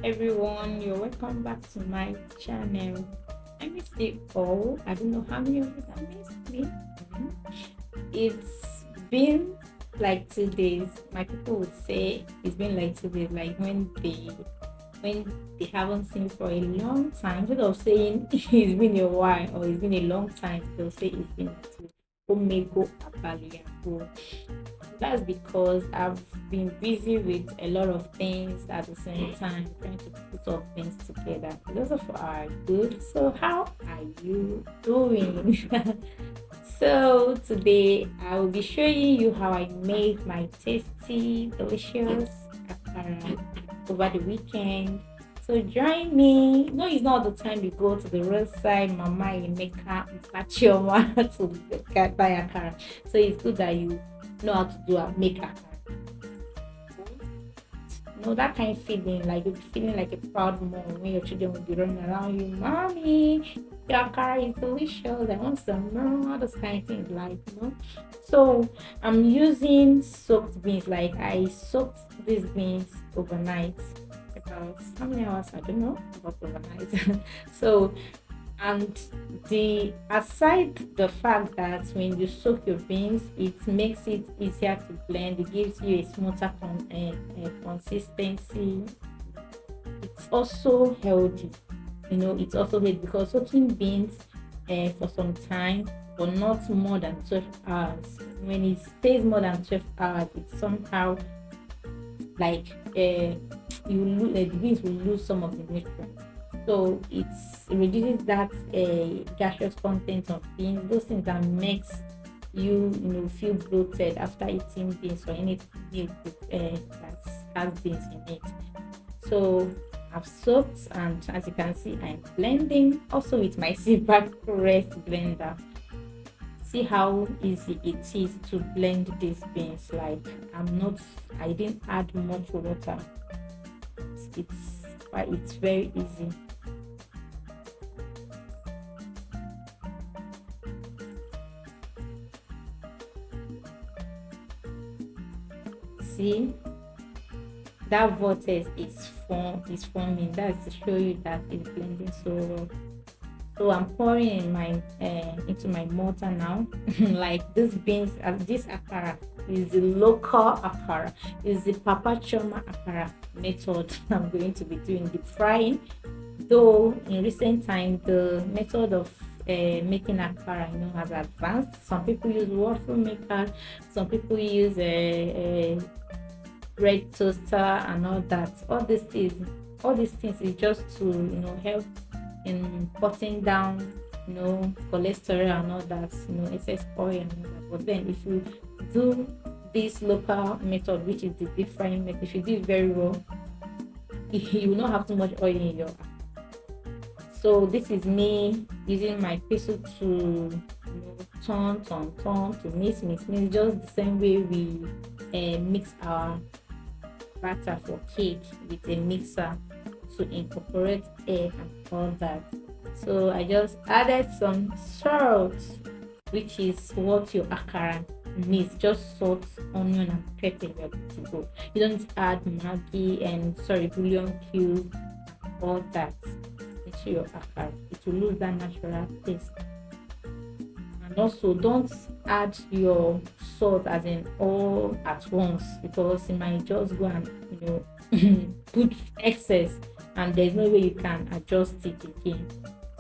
everyone, you're welcome back to my channel. I missed you all. I don't know how many of you that missed me. It's been like 2 days. My people would say it's been like 2 days, like when they haven't seen for a long time. Instead of saying it's been a while or it's been a long time, they'll say it's been like 2. Omego Abaliago. That's because I've been busy with a lot of things at the same time, trying to put all things together. Those of are good. So, how are you doing? So, today I will be showing you how I made my tasty, delicious akara over the weekend. So join me. No, it's not the time you go to the roadside, Mama, you make her Chioma to get buy akara. So it's good that you know how to do a make akara. You know that kind of feeling, like you're feeling like a proud mom when your children will be running around you, Mommy, your akara is delicious. I want some more. All those kind of things, like. So I'm using soaked beans. Like I soaked these beans overnight. About how many hours? I don't know. About overnight. So and the aside the fact that when you soak your beans it makes it easier to blend, it gives you a smoother consistency. It's also healthy, it's also healthy because soaking beans for some time but not more than 12 hours. When it stays more than 12 hours it somehow like the beans will lose some of the nutrients, so it reduces that gaseous content of beans, those things that makes feel bloated after eating beans or any meal that has beans in it. So I've soaked, and as you can see I'm blending also with my silver press blender. See how easy it is to blend these beans. Like I didn't add much water. It's very easy. See, that vortex is forming. That's to show you that it's blending so well. So I'm pouring in my into my mortar now. Like this beans, this akara is the local akara, is the Papa Choma akara method. I'm going to be doing deep frying. Though in recent time the method of making akara, has advanced. Some people use waffle maker, some people use a bread toaster and all that. All these things is just to help in cutting down cholesterol and all that, excess oil and all that. But then if you do this local method, which is the deep frying method, if you do it very well, you will not have too much oil in your. So this is me using my pestle to turn to mix, just the same way we mix our batter for cake with a mixer to incorporate egg and all that. So I just added some salt, which is what your akara needs. Just salt, onion, and pepper. You're good to go. You don't add maggi and bouillon cube, all that into your akara. It will lose that natural taste. And also don't add your salt as in all at once, because it might just go and put excess, and there's no way you can adjust it again.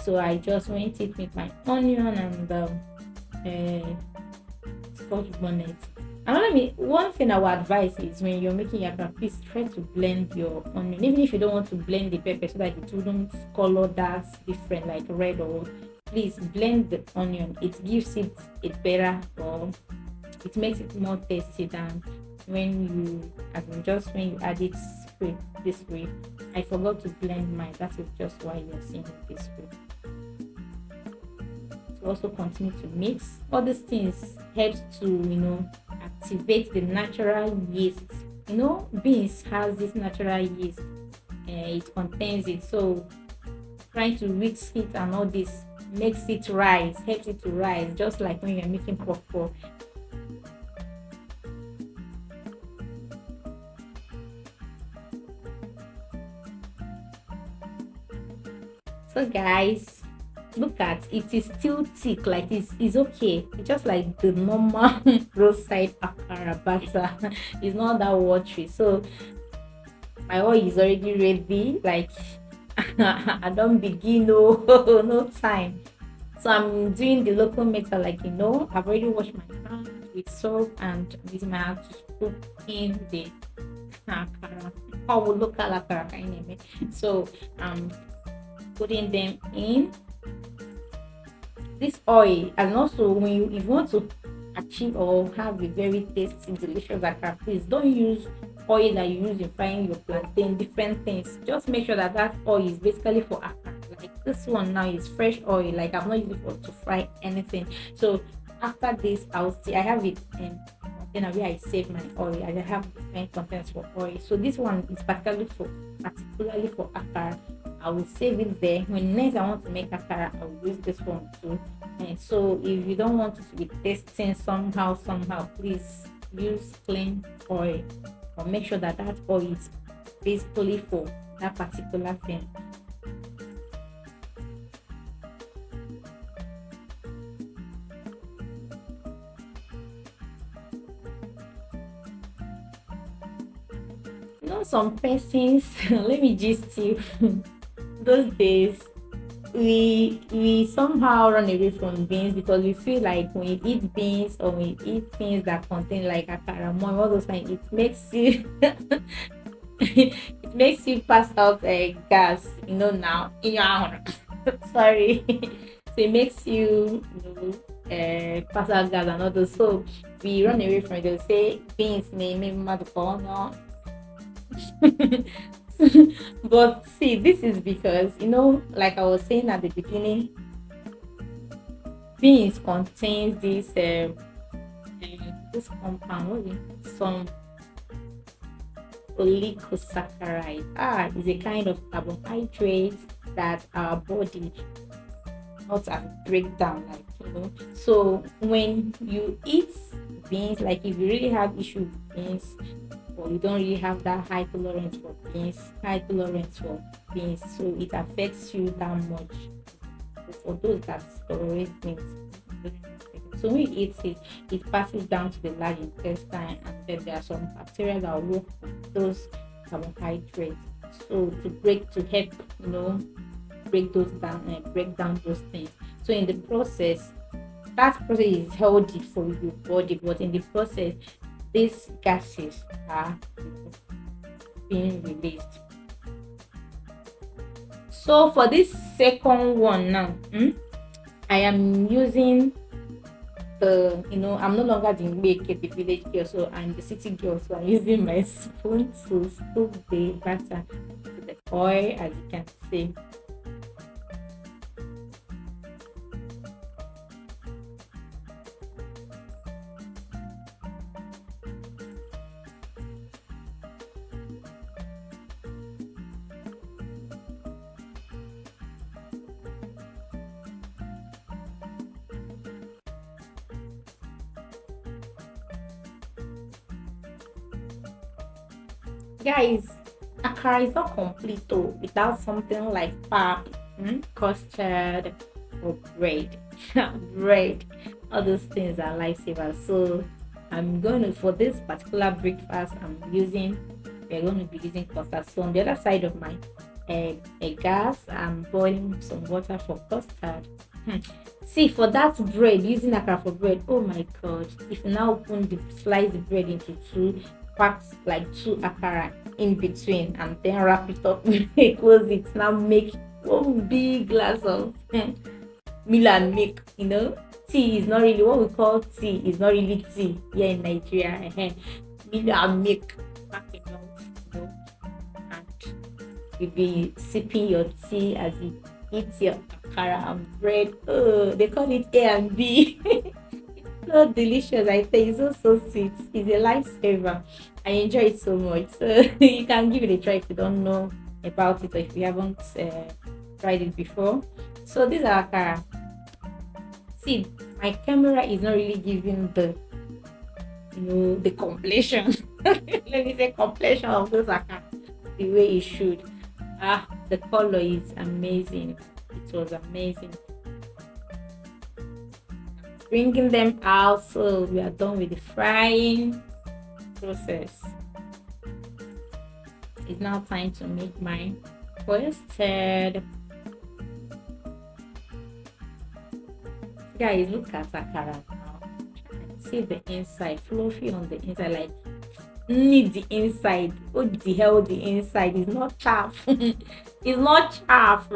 So I just went it with my onion and scotch bonnet. And one thing I would advise is when you're making yakra, please try to blend your onion, even if you don't want to blend the pepper so that it wouldn't color that different, like red or. Please blend the onion. It gives it a better, or it makes it more tasty than when you add it straight this way. I forgot to blend mine. That is just why you're seeing it this way. To also continue to mix. All these things helps to activate the natural yeast. Beans has this natural yeast. It contains it. So trying to whisk it and all this makes it rise, helps it to rise, just like when you're making popcorn. So guys, look at it, is still thick, like it's okay. It's just like the normal roadside akara batter. It's not that watery. So my oil is already ready. Like I don't begin no no time. So I'm doing the local method, like I've already washed my hands with soap and I'm using my hand to scoop in the akara. How would local akara kind of. So I'm putting them in this oil. And also when if you want to achieve or have a very tasty delicious akara, please don't use oil that you use in frying your plantain, different things. Just make sure that that oil is basically for akara. Like this one now is fresh oil, like I'm not using it for to fry anything. So after this, I have it in container where I save my oil. I have different containers for oil. So this one is particularly for akara. I will save it there. When next I want to make akara, I will use this one too. And so if you don't want it to be tasting somehow, please use clean oil, or make sure that that oil is basically for that particular thing. Some persons let me just you those days we somehow run away from beans because we feel like when you eat beans or when you eat things that contain like akara all those things, it makes you it makes you pass out a gas, now in your own. Sorry. So it makes you, pass out gas and all those. So we run away from it. They'll say beans name no. But see, this is because like I was saying at the beginning, beans contains this compound, some oligosaccharide. Is a kind of carbohydrate that our body not as breakdown, so when you eat beans, like if you really have issue with beans, or you don't really have that high tolerance for beans, so it affects you that much. For those that tolerate beans, so when you eat it, it passes down to the large intestine, and then there are some bacteria that work with those carbohydrates. So to help break those down and break down those things. So in the process, that process is healthy for your body, but in the process, these gases are being released. So for this second one now, I am using I'm no longer the village girl, so I'm the city girl, so I'm using my spoon to scoop the batter to the oil, as you can see. Guys, akara is not complete without something like pap, custard, or bread. Bread, all those things are lifesavers. So I'm going to, for this particular breakfast, we're going to be using custard. So on the other side of my gas, I'm boiling some water for custard. See, for that bread, using akara for bread, oh my god, if you now slice the bread into two, pack like two akara in between, and then wrap it up, close it, now make one big glass of milk and milk. Tea is not really what we call tea, is not really tea here in Nigeria. Milk and milk, pack enough, and you'll be sipping your tea as you eat your akara and bread. Oh, they call it A and B. So delicious, I think. It's so sweet. It's a lifesaver. I enjoy it so much. So you can give it a try if you don't know about it, or if you haven't tried it before. So these are akara. See, my camera is not really giving the completion. Let me say completion of those akara the way it should. The color is amazing. It was amazing. Bringing them out, so we are done with the frying process. It's now time to make my toasted. Guys, look at Akara now. See the inside, fluffy on the inside, like need the inside. What the hell, the inside is not chaff. It's not chaff.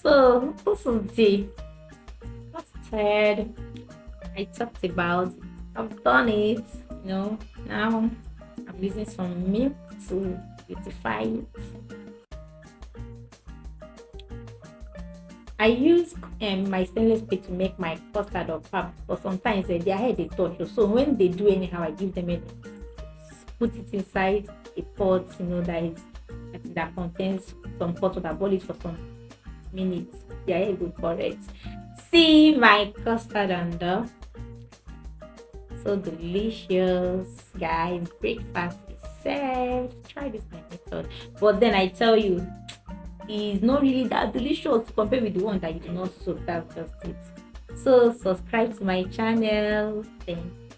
So this is the toasted I talked about. I've done it, now I'm using some milk to beautify it. I use my stainless steel to make my custard or pap, but sometimes their head they touch. So when they do anyhow, I give them put it inside a pot, that contains some hot water, boil it for some minutes. Their head will correct. See my custard and so delicious, guys. Breakfast is served. Try this my method, but then I tell you, it's not really that delicious to compare with the one that you do not soak. That's just it. So subscribe to my channel. Thank you.